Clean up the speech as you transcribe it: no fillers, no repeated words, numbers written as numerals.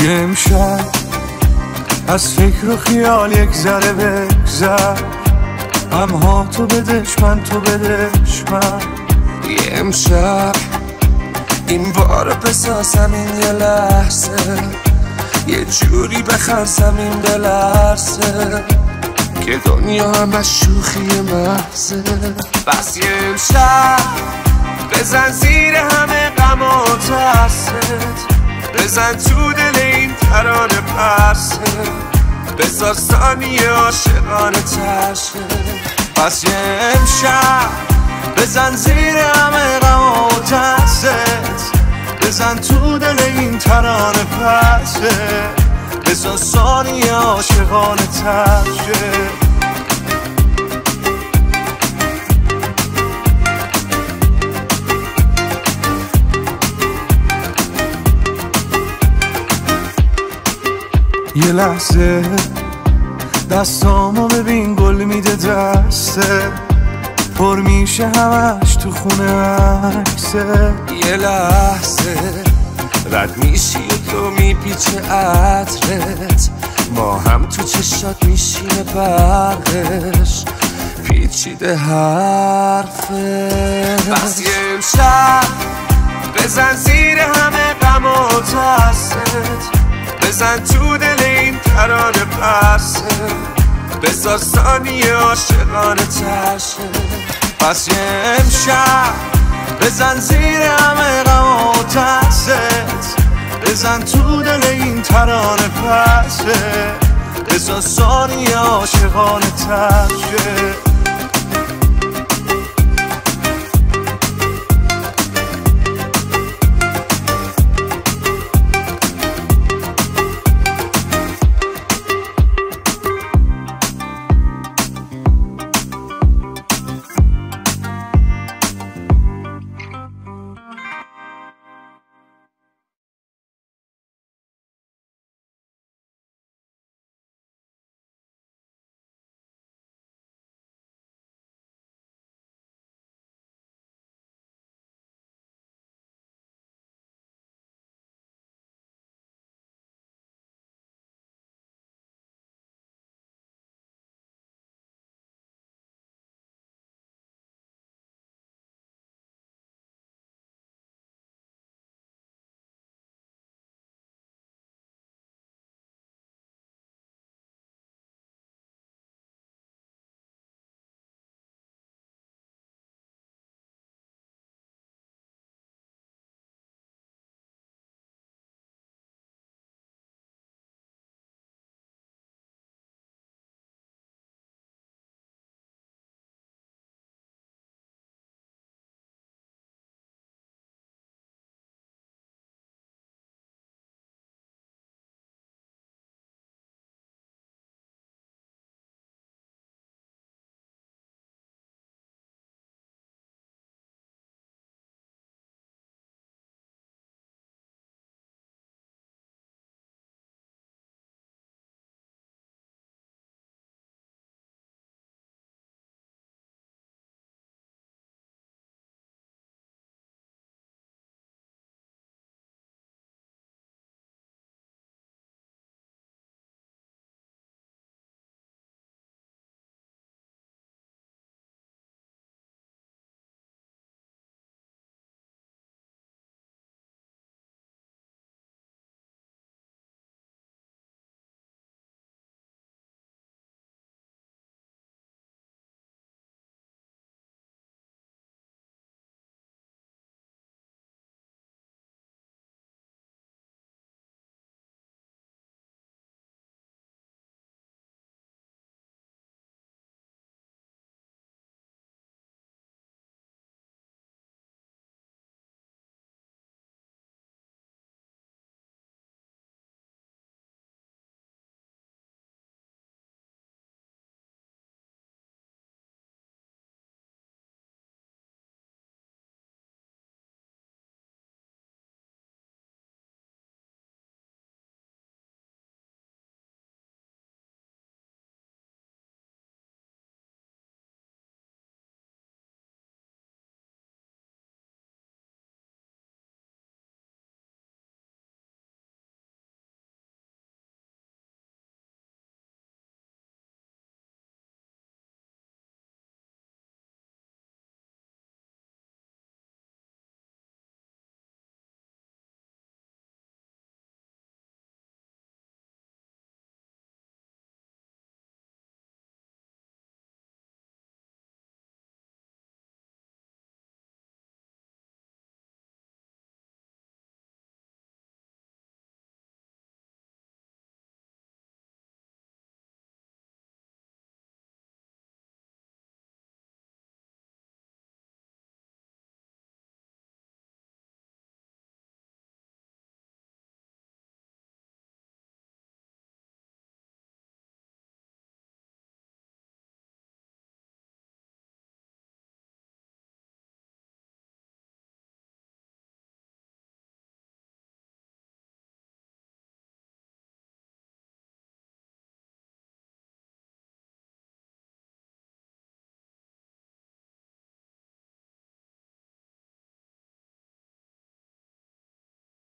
یه امشب از فکر و خیال یک ذره بگذر، همها تو بدش من تو بدش من. یه امشب این بار بسازم این یه لحظه، یه جوری بخرسم این بلرزه که دنیا همش شوخی محضه. بس یه امشب بزن زیر همه غم و ترست، بزن تو دل این ترانه پرسه، بذار ثانیه عاشقانه ترشه. پس یه امشب بزن زیر همه غم و ترست، بزن تو دل این ترانه پرسه، بذار ثانیه عاشقانه ترشه. یه لحظه دستامو ببین گل میده دسته، پر میشه همش تو خونه عکسه. یه لحظه رد میشی و تو میپیچه عطرت، ما هم تو چشات میشینه برقش پیچیده حرفه. بس یه امشب بزن زیر همه غم و ترست، بزن تو دل این ترانه پرسه، بذار ثانیه عاشقانه ترشه. پس یه امشب بزن زیر همه غم و ترست، بزن تو دل این ترانه پرسه، بذار ثانیه عاشقانه ترشه.